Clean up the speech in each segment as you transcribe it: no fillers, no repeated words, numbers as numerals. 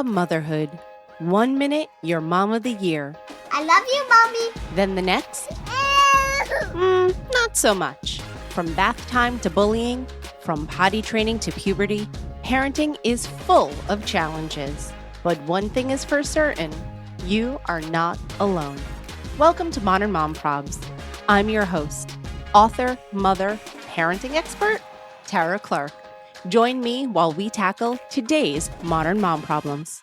Motherhood. 1 minute, you're mom of the year. I love you, Mommy. Then the next, not so much. From bath time to bullying, from potty training to puberty, parenting is full of challenges. But one thing is for certain, you are not alone. Welcome to Modern Mom Probs. I'm your host, author, mother, parenting expert, Tara Clark. Join me while we tackle today's modern mom problems.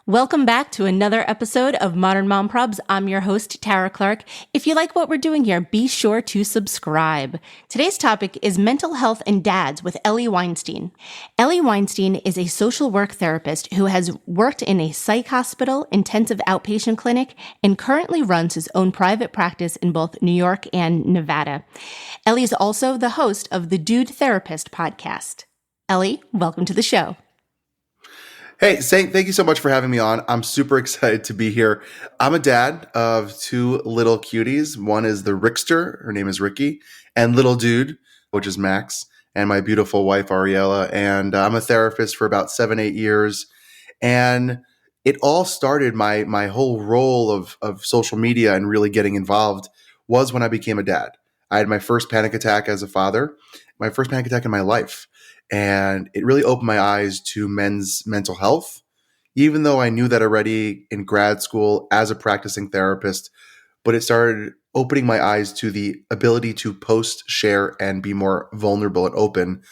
Welcome back to another episode of Modern Mom Probs. I'm your host, Tara Clark. If you like what we're doing here, be sure to subscribe. Today's topic is mental health and dads with Eli Weinstein. Eli Weinstein is a social work therapist who has worked in a psych hospital, intensive outpatient clinic, and currently runs his own private practice in both New York and Nevada. Eli is also the host of the Dude Therapist podcast. Eli, welcome to the show. Hey, Saint, thank you so much for having me on. I'm super excited to be here. I'm a dad of two little cuties. One is the Rickster, her name is Ricky, and little dude, which is Max, and my beautiful wife, Ariella. And I'm a therapist for about 7-8 years. And it all started, my whole role of social media and really getting involved was when I became a dad. I had my first panic attack as a father, my first panic attack in my life. And it really opened my eyes to men's mental health, even though I knew that already in grad school as a practicing therapist. But it started opening my eyes to the ability to post, share, and be more vulnerable and open,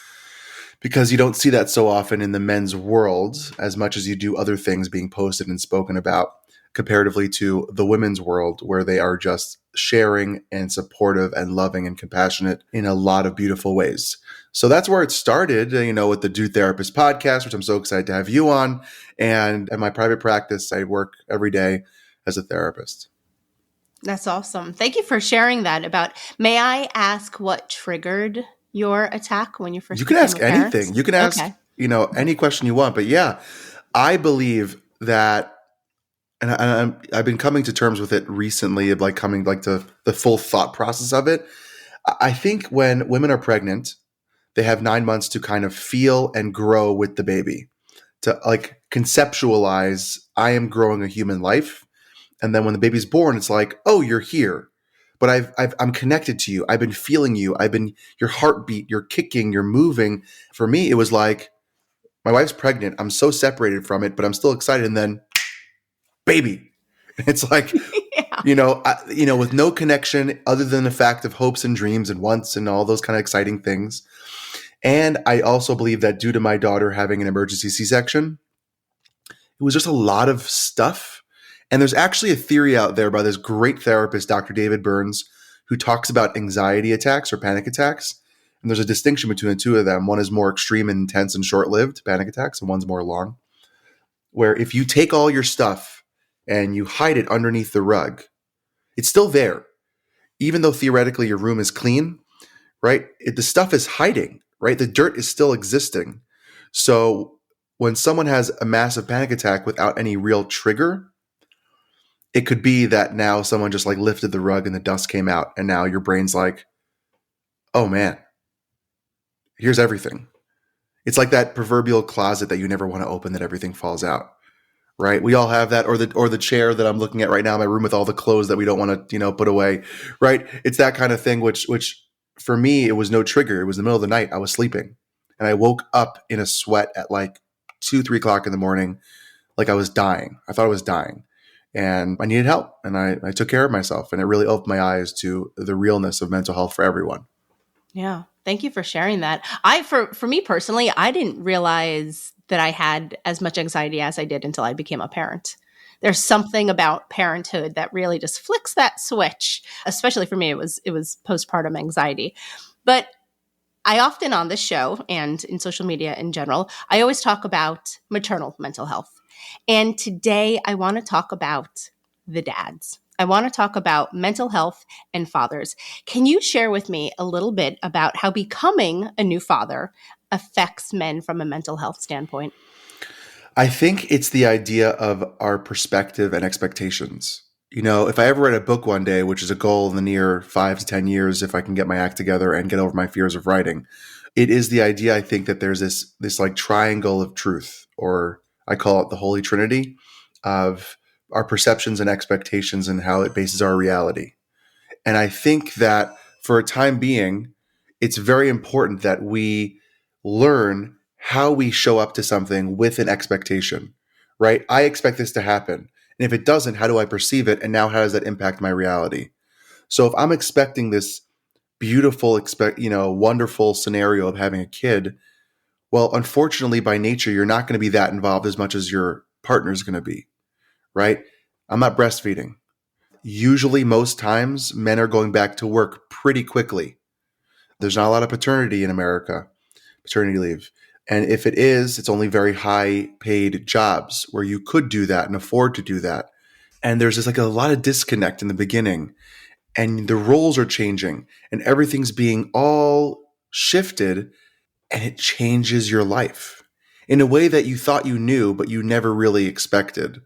because you don't see that so often in the men's world as much as you do other things being posted and spoken about, comparatively to the women's world, where they are just sharing and supportive and loving and compassionate in a lot of beautiful ways. So that's where it started, with the Dude Therapist podcast, which I'm so excited to have you on. And at my private practice, I work every day as a therapist. That's awesome. Thank you for sharing that. May I ask what triggered your attack when you first You can became ask a parent? anything. You can ask, any question you want. But yeah, I believe that, and I've been coming to terms with it recently, of coming to the full thought process of it. I think when women are pregnant, they have 9 months to kind of feel and grow with the baby, to conceptualize, I am growing a human life. And then when the baby's born, it's like, oh, you're here, but I'm connected to you. I've been feeling you. I've been your heartbeat, you're kicking, you're moving. For me, it was like, my wife's pregnant. I'm so separated from it, but I'm still excited. And then baby, it's like, with no connection other than the fact of hopes and dreams and wants and all those kind of exciting things. And I also believe that due to my daughter having an emergency C-section, it was just a lot of stuff. And there's actually a theory out there by this great therapist, Dr. David Burns, who talks about anxiety attacks or panic attacks. And there's a distinction between the two of them. One is more extreme and intense and short-lived panic attacks, and one's more long. Where if you take all your stuff and you hide it underneath the rug, it's still there. Even though theoretically your room is clean, right? The stuff is hiding. Right? The dirt is still existing. So when someone has a massive panic attack without any real trigger, it could be that now someone just lifted the rug and the dust came out. And now your brain's like, oh man, here's everything. It's like that proverbial closet that you never want to open, that everything falls out. Right? We all have that, or the chair that I'm looking at right now in my room with all the clothes that we don't want to, put away. Right? It's that kind of thing, which for me, it was no trigger. It was the middle of the night. I was sleeping and I woke up in a sweat at 2-3 o'clock in the morning. I was dying. I thought I was dying and I needed help, and I took care of myself, and it really opened my eyes to the realness of mental health for everyone. Yeah. Thank you for sharing that. For me personally, I didn't realize that I had as much anxiety as I did until I became a parent. There's something about parenthood that really just flicks that switch. Especially for me, it was postpartum anxiety. But I often on this show and in social media in general, I always talk about maternal mental health. And today I want to talk about the dads. I want to talk about mental health and fathers. Can you share with me a little bit about how becoming a new father affects men from a mental health standpoint? I think it's the idea of our perspective and expectations. If I ever write a book one day, which is a goal in the near 5 to 10 years, if I can get my act together and get over my fears of writing, It is the idea, I think, that there's this like triangle of truth, or I call it the Holy Trinity of our perceptions and expectations and how it bases our reality. And I think that for a time being, it's very important that we learn how we show up to something with an expectation, right? I expect this to happen. And if it doesn't, how do I perceive it? And now how does that impact my reality? So if I'm expecting this beautiful, wonderful scenario of having a kid, well, unfortunately, by nature, you're not going to be that involved as much as your partner's going to be, right? I'm not breastfeeding. Usually, most times, men are going back to work pretty quickly. There's not a lot of paternity in America, paternity leave. And if it is, it's only very high paid jobs where you could do that and afford to do that. And there's just like a lot of disconnect in the beginning, and the roles are changing and everything's being all shifted, and it changes your life in a way that you thought you knew, but you never really expected.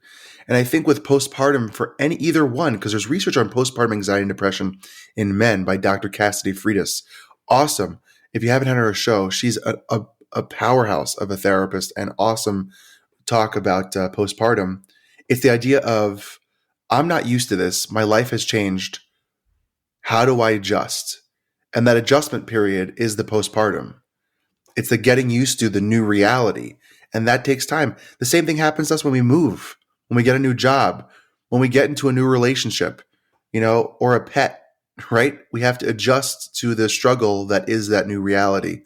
And I think with postpartum for either one, because there's research on postpartum anxiety and depression in men by Dr. Cassidy Freitas. Awesome. If you haven't had her on a show, she's a powerhouse of a therapist and awesome talk about postpartum. It's the idea of, I'm not used to this. My life has changed. How do I adjust? And that adjustment period is the postpartum. It's the getting used to the new reality. And that takes time. The same thing happens to us when we move, when we get a new job, when we get into a new relationship, or a pet, right? We have to adjust to the struggle that is that new reality.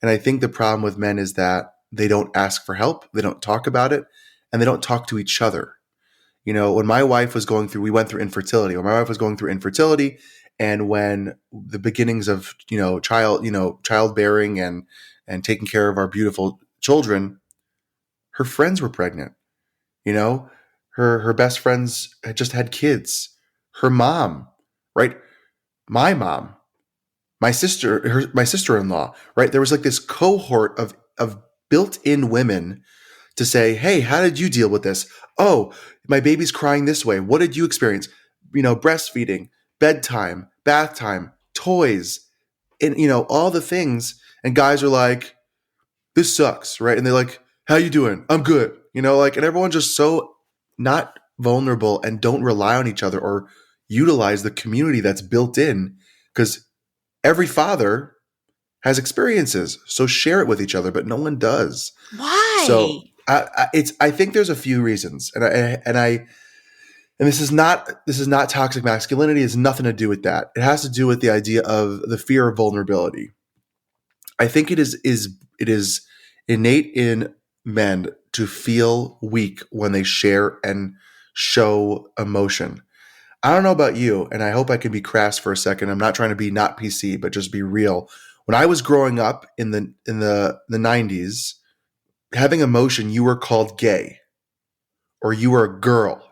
And I think the problem with men is that they don't ask for help, they don't talk about it, and they don't talk to each other. When my wife was going through, we went through infertility. When my wife was going through infertility, and when the beginnings of childbearing and taking care of our beautiful children, her friends were pregnant. Her best friends had just had kids. Her mom, right? My mom, my sister-in-law, right? There was like this cohort of built-in women to say, hey, how did you deal with this? Oh, my baby's crying this way. What did you experience? Breastfeeding, bedtime, bath time, toys, and all the things. And guys are like, this sucks, right? And they're like, how you doing? I'm good. And everyone's just so not vulnerable and don't rely on each other or utilize the community that's built in, because every father has experiences. So share it with each other, but no one does. Why? So I think there's a few reasons, and this is not toxic masculinity. It has nothing to do with that. It has to do with the idea of the fear of vulnerability. I think it is innate in men to feel weak when they share and show emotion. I don't know about you, and I hope I can be crass for a second. I'm not trying to be not PC, but just be real. When I was growing up in the 90s, having emotion, you were called gay or you were a girl,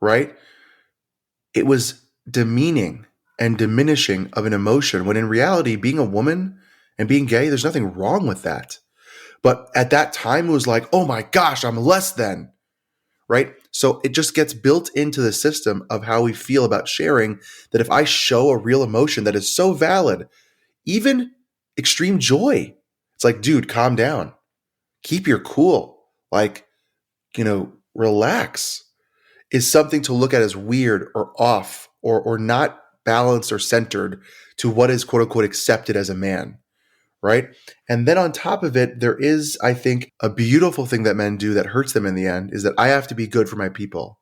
right? It was demeaning and diminishing of an emotion, when in reality, being a woman and being gay, there's nothing wrong with that. But at that time, it was like, oh my gosh, I'm less than, right? So it just gets built into the system of how we feel about sharing, that if I show a real emotion that is so valid, even extreme joy, it's like, dude, calm down. Keep your cool. Like, relax, is something to look at as weird or off or not balanced or centered to what is quote unquote accepted as a man, right? And then on top of it, there is, I think, a beautiful thing that men do that hurts them in the end, is that I have to be good for my people.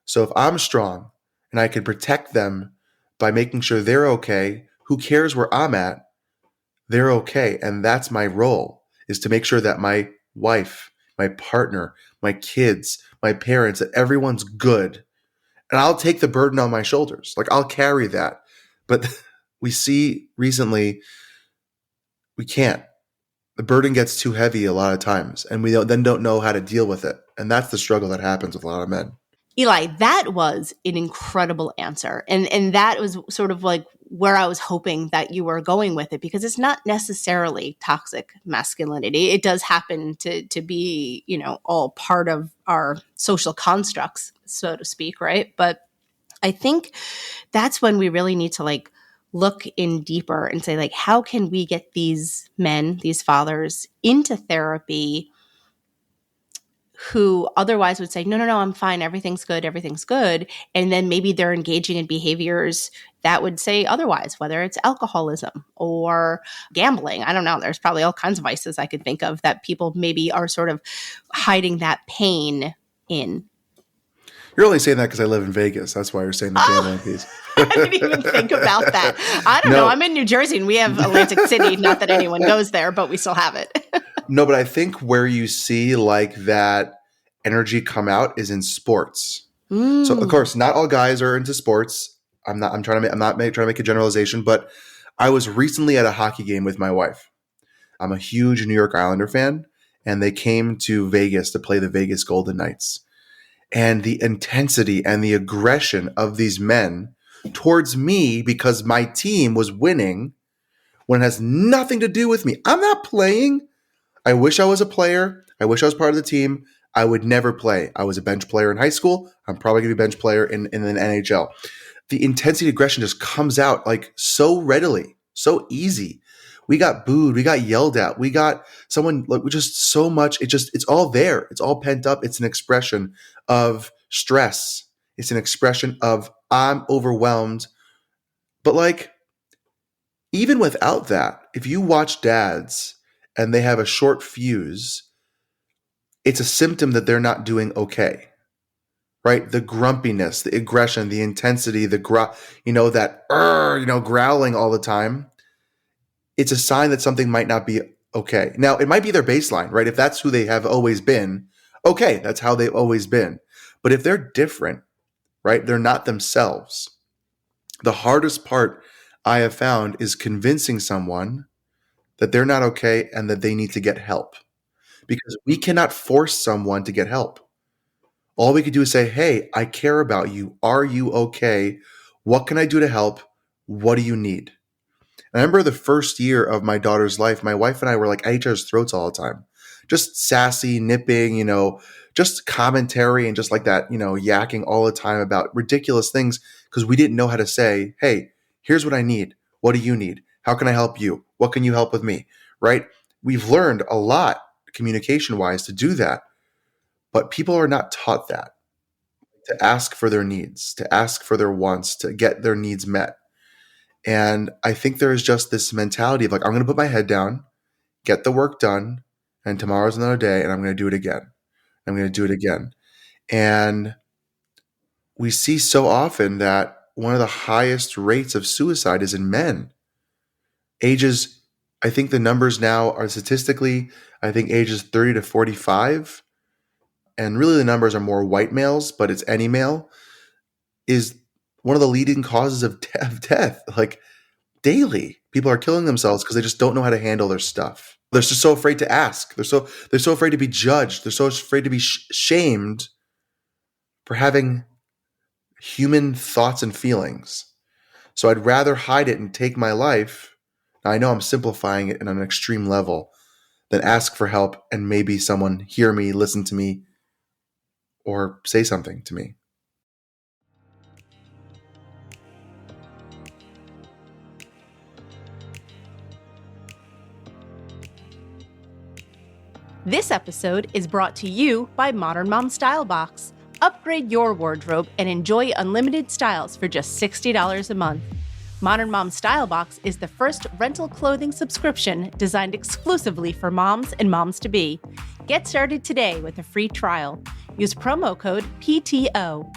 So if I'm strong and I can protect them by making sure they're okay, who cares where I'm at? They're okay. And that's my role, is to make sure that my wife, my partner, my kids, my parents, that everyone's good. And I'll take the burden on my shoulders. Like, I'll carry that. But we see recently, we can't. The burden gets too heavy a lot of times, and we don't know how to deal with it. And that's the struggle that happens with a lot of men. Eli, that was an incredible answer. And that was sort of like where I was hoping that you were going with it, because it's not necessarily toxic masculinity. It does happen to be, all part of our social constructs, so to speak, right? But I think that's when we really need to look in deeper and say, like, how can we get these men, these fathers into therapy who otherwise would say, no, no, no, I'm fine. Everything's good. Everything's good. And then maybe they're engaging in behaviors that would say otherwise, whether it's alcoholism or gambling. I don't know. There's probably all kinds of vices I could think of that people maybe are sort of hiding that pain in. You're only saying that because I live in Vegas. That's why you're saying the gambling piece. I didn't even think about that. I don't know. I'm in New Jersey and we have Atlantic City. Not that anyone goes there, but we still have it. No, but I think where you see like that energy come out is in sports. So of course, not all guys are into sports. I'm not trying to make a generalization, but I was recently at a hockey game with my wife. I'm a huge New York Islander fan, and they came to Vegas to play the Vegas Golden Knights. And the intensity and the aggression of these men towards me because my team was winning when it has nothing to do with me. I'm not playing. I wish I was a player. I wish I was part of the team. I would never play. I was a bench player in high school. I'm probably going to be a bench player in an NHL. The intensity of aggression just comes out like so readily, so easy. We got booed. We got yelled at. We got someone like we just so much. It's all there. It's all pent up. It's an expression of stress. It's an expression of I'm overwhelmed. But like, even without that, if you watch dads and they have a short fuse, it's a symptom that they're not doing okay, right? The grumpiness, the aggression, the intensity, that growling all the time. It's a sign that something might not be okay. Now, it might be their baseline, right? If that's who they have always been, okay, that's how they've always been. But if they're different, right, they're not themselves. The hardest part I have found is convincing someone that they're not okay and that they need to get help. Because we cannot force someone to get help. All we could do is say, hey, I care about you. Are you okay? What can I do to help? What do you need? And I remember the first year of my daughter's life, my wife and I were like at each other's throats all the time. Just sassy, nipping, just commentary and just like that, yakking all the time about ridiculous things because we didn't know how to say, hey, here's what I need. What do you need? How can I help you? What can you help with me? Right? We've learned a lot communication-wise to do that, but people are not taught that, to ask for their needs, to ask for their wants, to get their needs met. And I think there's just this mentality of like, I'm going to put my head down, get the work done, and tomorrow's another day, and I'm going to do it again. I'm going to do it again. And we see so often that one of the highest rates of suicide is in men. I think the numbers now are statistically, I think ages 30 to 45, and really the numbers are more white males, but it's any male, is one of the leading causes of death. Like daily, people are killing themselves because they just don't know how to handle their stuff. They're just so afraid to ask. They're so afraid to be judged. They're so afraid to be shamed for having human thoughts and feelings. So I'd rather hide it and take my life. Now, I know I'm simplifying it on an extreme level than ask for help and maybe someone hear me, listen to me, or say something to me. This episode is brought to you by Modern Mom Style Box. Upgrade your wardrobe and enjoy unlimited styles for just $60 a month. Modern Mom Style Box is the first rental clothing subscription designed exclusively for moms and moms-to-be. Get started today with a free trial. Use promo code PTO.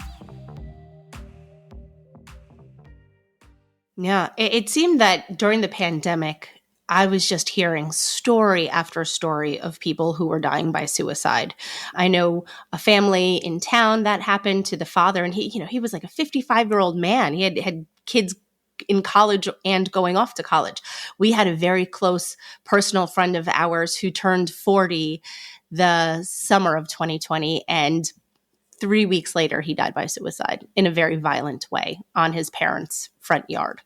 Yeah, it seemed that during the pandemic, I was just hearing story after story of people who were dying by suicide. I know a family in town that happened to the father, and he was like a 55-year-old man. He had kids in college and going off to college. We had a very close personal friend of ours who turned 40 the summer of 2020, and 3 weeks later, he died by suicide in a very violent way on his parents' front yard.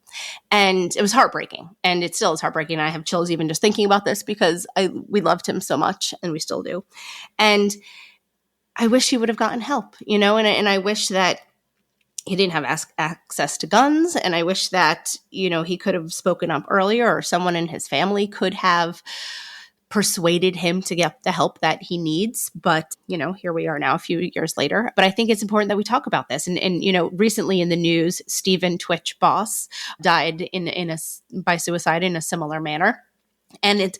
And it was heartbreaking. And it still is heartbreaking. I have chills even just thinking about this because we loved him so much, and we still do. And I wish he would have gotten help, and I wish that he didn't have access to guns. And I wish that, he could have spoken up earlier, or someone in his family could have persuaded him to get the help that he needs. But, here we are now a few years later. But I think it's important that we talk about this. And recently in the news, Stephen Twitch Boss died by suicide in a similar manner. And it's,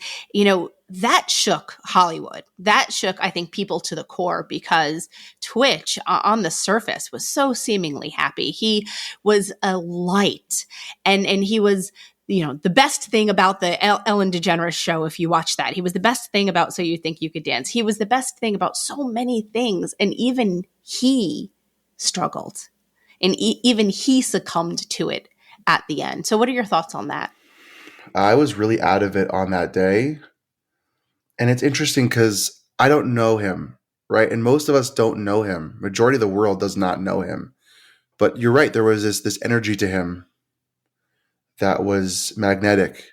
that shook Hollywood. That shook, I think, people to the core, because Twitch on the surface was so seemingly happy. He was a light, and he was, the best thing about the Ellen DeGeneres show. If you watch that, he was the best thing about So You Think You Could Dance. He was the best thing about so many things. And even he struggled, and even he succumbed to it at the end. So what are your thoughts on that? I was really out of it on that day. And it's interesting because I don't know him, right? And most of us don't know him. Majority of the world does not know him. But you're right, there was this energy to him that was magnetic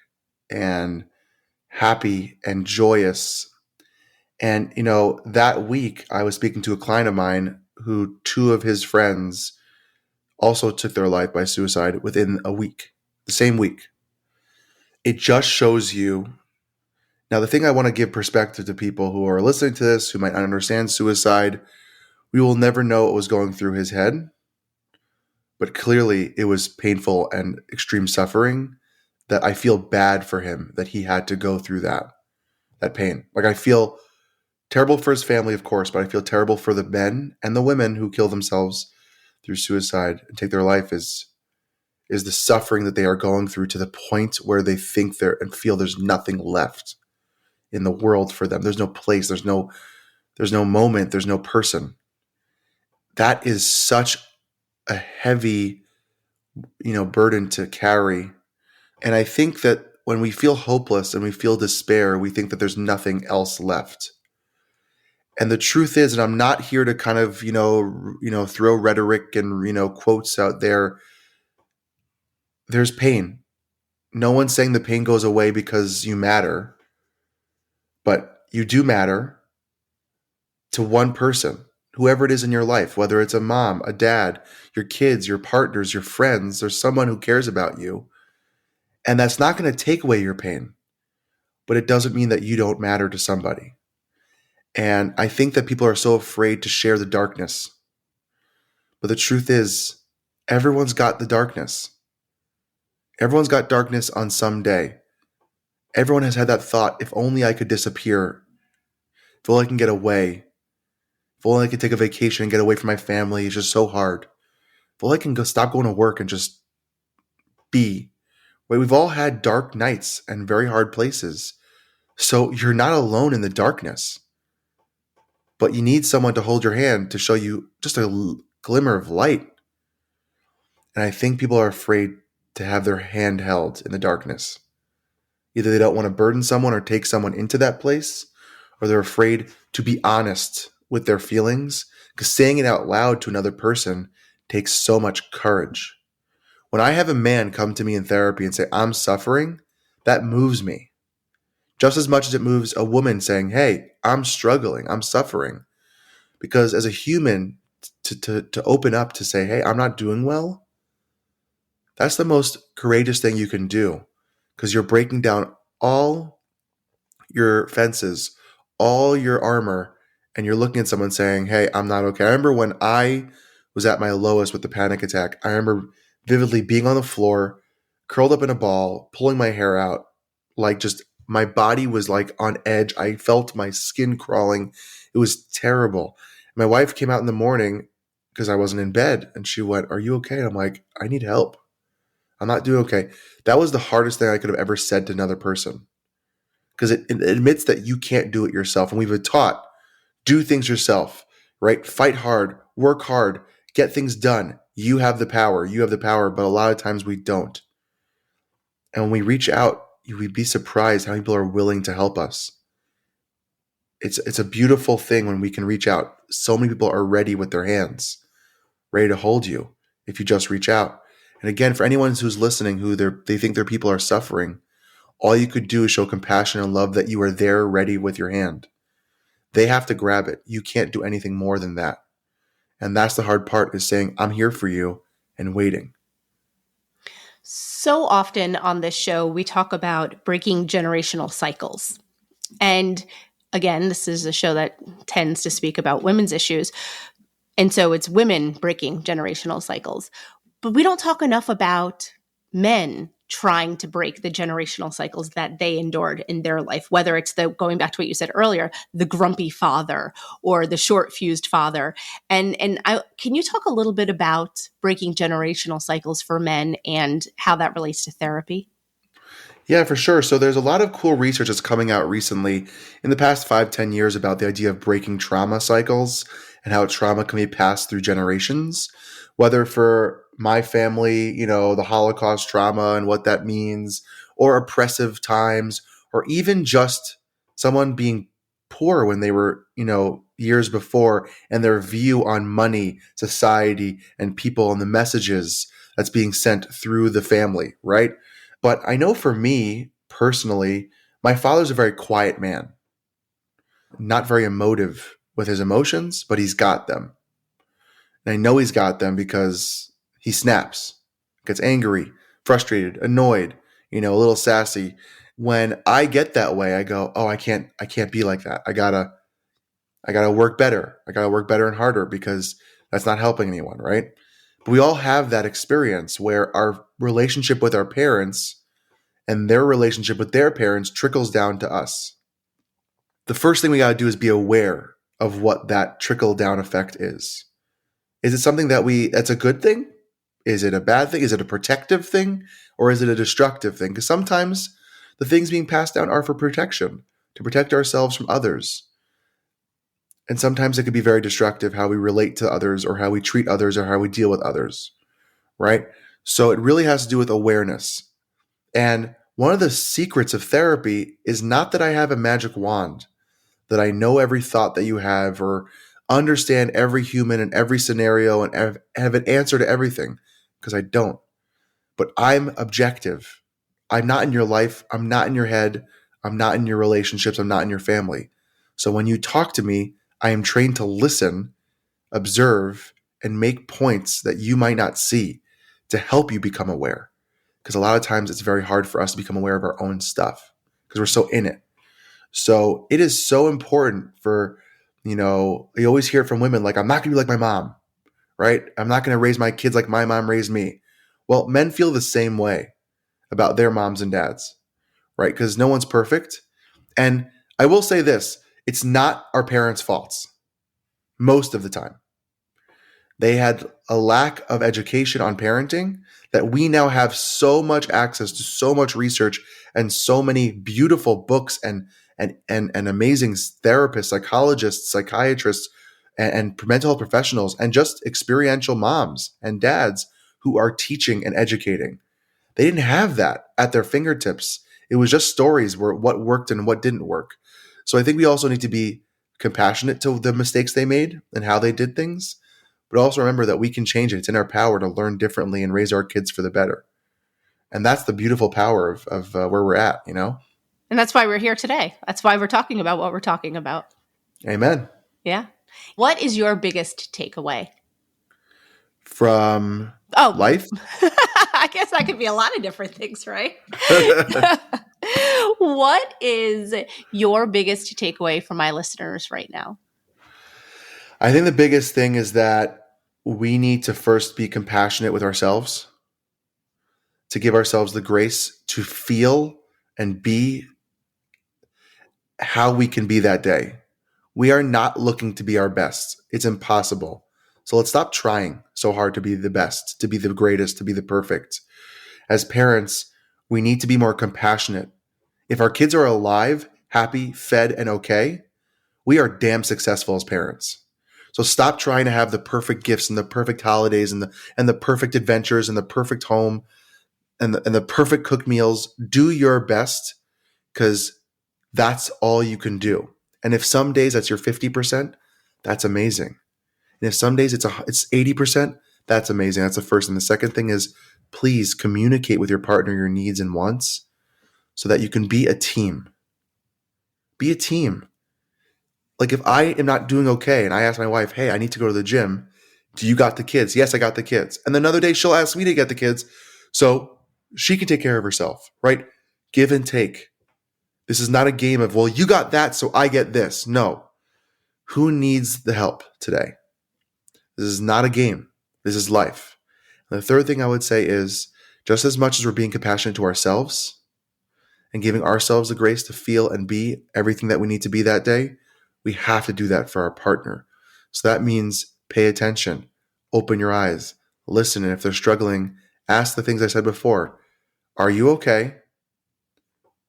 and happy and joyous. And, that week I was speaking to a client of mine who 2 of his friends also took their life by suicide within a week, the same week. It just shows you. Now, the thing I want to give perspective to people who are listening to this, who might not understand suicide, we will never know what was going through his head. But clearly it was painful and extreme suffering that I feel bad for him that he had to go through that pain. Like, I feel terrible for his family, of course, but I feel terrible for the men and the women who kill themselves through suicide and take their life is the suffering that they are going through to the point where they think and feel there's nothing left in the world for them. There's no place, there's no moment, there's no person. That is such a heavy, burden to carry. And I think that when we feel hopeless and we feel despair, we think that there's nothing else left. And the truth is, and I'm not here to kind of, throw rhetoric and, quotes out there. There's pain. No one's saying the pain goes away because you matter, but you do matter to one person, whoever it is in your life, whether it's a mom, a dad, your kids, your partners, your friends, or someone who cares about you. And that's not going to take away your pain, but it doesn't mean that you don't matter to somebody. And I think that people are so afraid to share the darkness. But the truth is, everyone's got the darkness. Everyone's got darkness on some day. Everyone has had that thought, if only I could disappear. If only I can get away. If only I could take a vacation and get away from my family. It's just so hard. If only I can stop going to work and just be. Wait, we've all had dark nights and very hard places. So you're not alone in the darkness. But you need someone to hold your hand to show you just a glimmer of light. And I think people are afraid to have their hand held in the darkness. Either they don't want to burden someone or take someone into that place, or they're afraid to be honest with their feelings, because saying it out loud to another person takes so much courage. When I have a man come to me in therapy and say, I'm suffering, that moves me. Just as much as it moves a woman saying, hey, I'm struggling, I'm suffering. Because as a human, to open up to say, hey, I'm not doing well, that's the most courageous thing you can do, because you're breaking down all your fences, all your armor, and you're looking at someone saying, hey, I'm not okay. I remember when I was at my lowest with the panic attack, I remember vividly being on the floor, curled up in a ball, pulling my hair out, like just my body was like on edge. I felt my skin crawling. It was terrible. My wife came out in the morning because I wasn't in bed, and she went, are you okay? And I'm like, I need help. I'm not doing okay. That was the hardest thing I could have ever said to another person, because it admits that you can't do it yourself. And we've been taught, do things yourself, right? Fight hard, work hard, get things done. You have the power. You have the power. But a lot of times we don't. And when we reach out, we'd be surprised how many people are willing to help us. It's a beautiful thing when we can reach out. So many people are ready with their hands, ready to hold you if you just reach out. And again, for anyone who's listening, who they think their people are suffering, all you could do is show compassion and love that you are there ready with your hand. They have to grab it. You can't do anything more than that. And that's the hard part, is saying, I'm here for you. and waiting. So often on this show, we talk about breaking generational cycles. And again, this is a show that tends to speak about women's issues. And so it's women breaking generational cycles. But we don't talk enough about men trying to break the generational cycles that they endured in their life, whether it's the, going back to what you said earlier, the grumpy father or the short fused father. Can you talk a little bit about breaking generational cycles for men and how that relates to therapy? Yeah, for sure. So there's a lot of cool research that's coming out recently in the past 5, 10 years about the idea of breaking trauma cycles and how trauma can be passed through generations. Whether for my family, the Holocaust trauma and what that means, or oppressive times, or even just someone being poor when they were, years before, and their view on money, society, and people and the messages that's being sent through the family, right? But I know for me personally, my father's a very quiet man, not very emotive with his emotions, but he's got them. And I know he's got them because he snaps, gets angry, frustrated, annoyed, a little sassy. When I get that way, I go, "Oh, I can't be like that. I gotta work better. I gotta work better and harder because that's not helping anyone, right?" But we all have that experience where our relationship with our parents and their relationship with their parents trickles down to us. The first thing we got to do is be aware of what that trickle down effect is. Is it something that's a good thing? Is it a bad thing? Is it a protective thing? Or is it a destructive thing? Because sometimes the things being passed down are for protection, to protect ourselves from others. And sometimes it could be very destructive how we relate to others or how we treat others or how we deal with others, right? So it really has to do with awareness. And one of the secrets of therapy is not that I have a magic wand, that I know every thought that you have or understand every human in every scenario and have an answer to everything, because I don't. But I'm objective. I'm not in your life. I'm not in your head. I'm not in your relationships. I'm not in your family. So when you talk to me, I am trained to listen, observe, and make points that you might not see to help you become aware. Because a lot of times it's very hard for us to become aware of our own stuff because we're so in it. So it is so important for, you always hear it from women like, "I'm not going to be like my mom," right? "I'm not going to raise my kids like my mom raised me." Well, men feel the same way about their moms and dads, right? Because no one's perfect. And I will say this, it's not our parents' faults most of the time. They had a lack of education on parenting that we now have so much access to so much research and so many beautiful books and amazing therapists, psychologists, psychiatrists, and mental health professionals, and just experiential moms and dads who are teaching and educating. They didn't have that at their fingertips. It was just stories where what worked and what didn't work. So I think we also need to be compassionate to the mistakes they made and how they did things, but also remember that we can change it. It's in our power to learn differently and raise our kids for the better. And that's the beautiful power of where we're at, And that's why we're here today. That's why we're talking about what we're talking about. Amen. Yeah. What is your biggest takeaway? From Oh, life? I guess that could be a lot of different things, right? What is your biggest takeaway for my listeners right now? I think the biggest thing is that we need to first be compassionate with ourselves, to give ourselves the grace to feel and be how we can be that day. We are not looking to be our best. It's impossible. So let's stop trying so hard to be the best, to be the greatest, to be the perfect. As parents, we need to be more compassionate. If our kids are alive, happy, fed, and okay, we are damn successful as parents. So stop trying to have the perfect gifts and the perfect holidays and the perfect adventures and the perfect home and the perfect cooked meals. Do your best, because that's all you can do. And if some days that's your 50%, that's amazing. And if some days it's 80%, that's amazing. That's the first. And the second thing is, please communicate with your partner your needs and wants so that you can be a team. Be a team. Like if I am not doing okay and I ask my wife, "Hey, I need to go to the gym," Do you got the kids? Yes, I got the kids. And then another day she'll ask me to get the kids so she can take care of herself, right? Give and take. This is not a game of, well, you got that, so I get this. No. Who needs the help today? This is not a game. This is life. And the third thing I would say is just as much as we're being compassionate to ourselves and giving ourselves the grace to feel and be everything that we need to be that day, we have to do that for our partner. So that means pay attention, open your eyes, listen, and if they're struggling, ask the things I said before. Are you okay?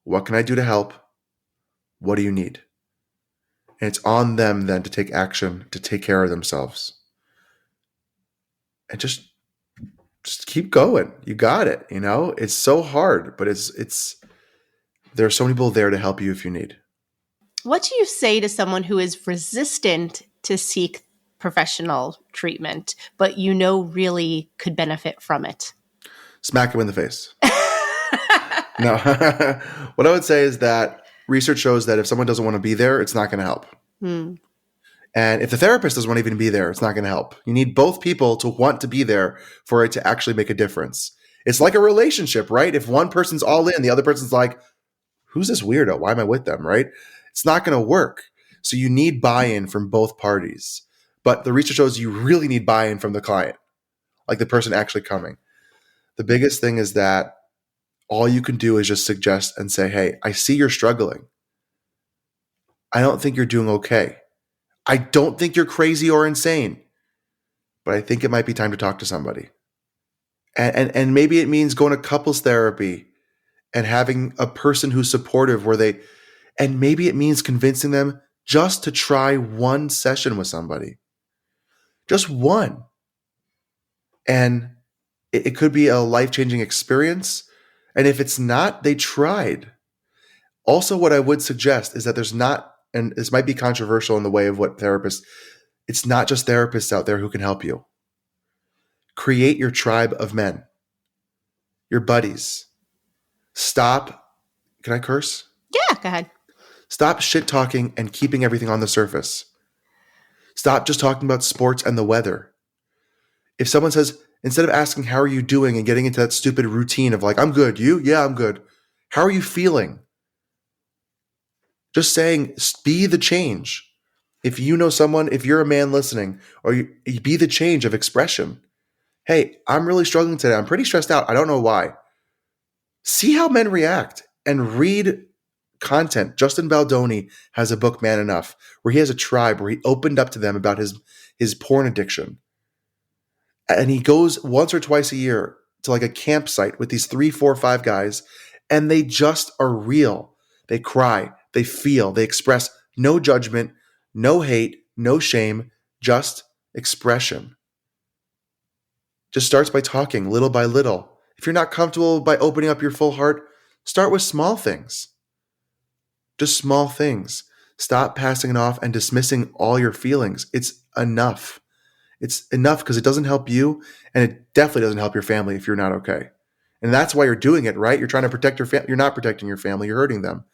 What can I do to help? What do you need? And it's on them then to take action, to take care of themselves. And just keep going. You got it. It's so hard, but it's there are so many people there to help you if you need. What do you say to someone who is resistant to seek professional treatment, but really could benefit from it? Smack him in the face. No. What I would say is that research shows that if someone doesn't want to be there, it's not going to help. And if the therapist doesn't want to even be there, it's not going to help. You need both people to want to be there for it to actually make a difference. It's like a relationship, right? If one person's all in, the other person's like, who's this weirdo? Why am I with them, right? It's not going to work. So you need buy-in from both parties. But the research shows you really need buy-in from the client, like the person actually coming. The biggest thing is that all you can do is just suggest and say, hey, I see you're struggling. I don't think you're doing okay. I don't think you're crazy or insane, but I think it might be time to talk to somebody. And maybe it means going to couples therapy and having a person who's supportive and maybe it means convincing them just to try one session with somebody. Just one. And it could be a life-changing experience. And if it's not, they tried. Also, what I would suggest is that there's not, and this might be controversial in the way of what therapists, it's not just therapists out there who can help you. Create your tribe of men, your buddies. Stop. Can I curse? Yeah, go ahead. Stop shit talking and keeping everything on the surface. Stop just talking about sports and the weather. If someone says, instead of asking, how are you doing, and getting into that stupid routine of like, I'm good, you? Yeah, I'm good. How are you feeling? Just saying, be the change. If you know someone, if you're a man listening, or you be the change of expression. Hey, I'm really struggling today. I'm pretty stressed out. I don't know why. See how men react and read content. Justin Baldoni has a book, Man Enough, where he has a tribe where he opened up to them about his porn addiction. And he goes once or twice a year to like a campsite with these 3, 4, 5 guys, and they just are real. They cry, they feel, they express no judgment, no hate, no shame, just expression. Just starts by talking little by little. If you're not comfortable by opening up your full heart, start with small things. Just small things. Stop passing it off and dismissing all your feelings. It's enough. It's enough because it doesn't help you, and it definitely doesn't help your family if you're not okay. And that's why you're doing it, right? You're trying to protect your family. You're not protecting your family. You're hurting them.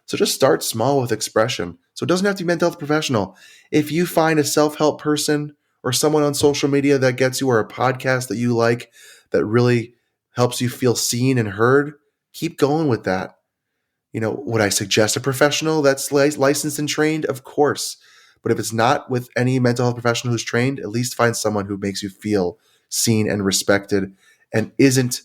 So just start small with expression. So it doesn't have to be mental health professional. If you find a self-help person or someone on social media that gets you, or a podcast that you like that really helps you feel seen and heard, keep going with that. Would I suggest a professional that's licensed and trained? Of course. But if it's not with any mental health professional who's trained, at least find someone who makes you feel seen and respected and isn't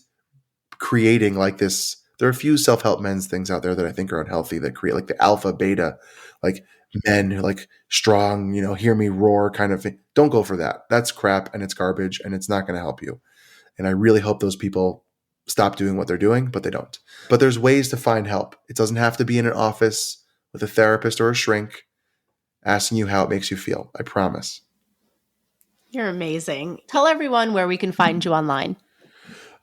creating like this. There are a few self-help men's things out there that I think are unhealthy that create like the alpha, beta, like men who like strong, hear me roar kind of thing. Don't go for that. That's crap and it's garbage and it's not going to help you. And I really hope those people stop doing what they're doing, but they don't. But there's ways to find help. It doesn't have to be in an office with a therapist or a shrink asking you how it makes you feel. I promise. You're amazing. Tell everyone where we can find you online.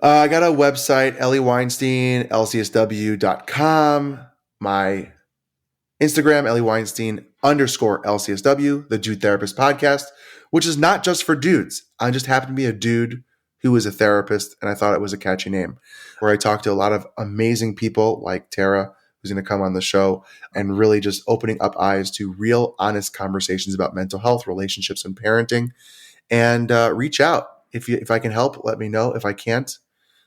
I got a website, Ellie Weinstein, lcsw.com. My Instagram, Ellie Weinstein _LCSW, the Dude Therapist Podcast, which is not just for dudes. I just happen to be a dude who is a therapist, and I thought it was a catchy name, where I talk to a lot of amazing people like Tara, who's going to come on the show, and really just opening up eyes to real, honest conversations about mental health, relationships, and parenting. and reach out. If I can help, let me know. If I can't,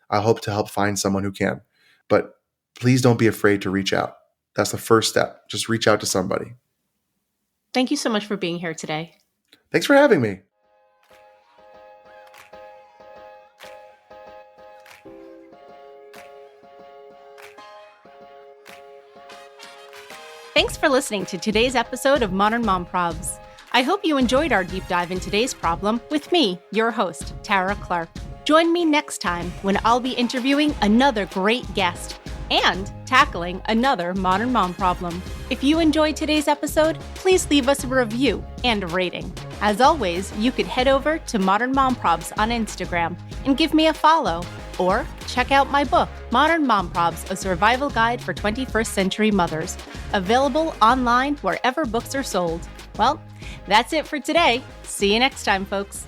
I hope to help find someone who can. But please don't be afraid to reach out. That's the first step. Just reach out to somebody. Thank you so much for being here today. Thanks for having me. Thanks for listening to today's episode of Modern Mom Probs. I hope you enjoyed our deep dive in today's problem with me, your host, Tara Clark. Join me next time when I'll be interviewing another great guest and tackling another modern mom problem. If you enjoyed today's episode, please leave us a review and a rating. As always, you could head over to Modern Mom Probs on Instagram and give me a follow. Or check out my book, Modern Mom Probs, A Survival Guide for 21st Century Mothers, available online wherever books are sold. Well, that's it for today. See you next time, folks.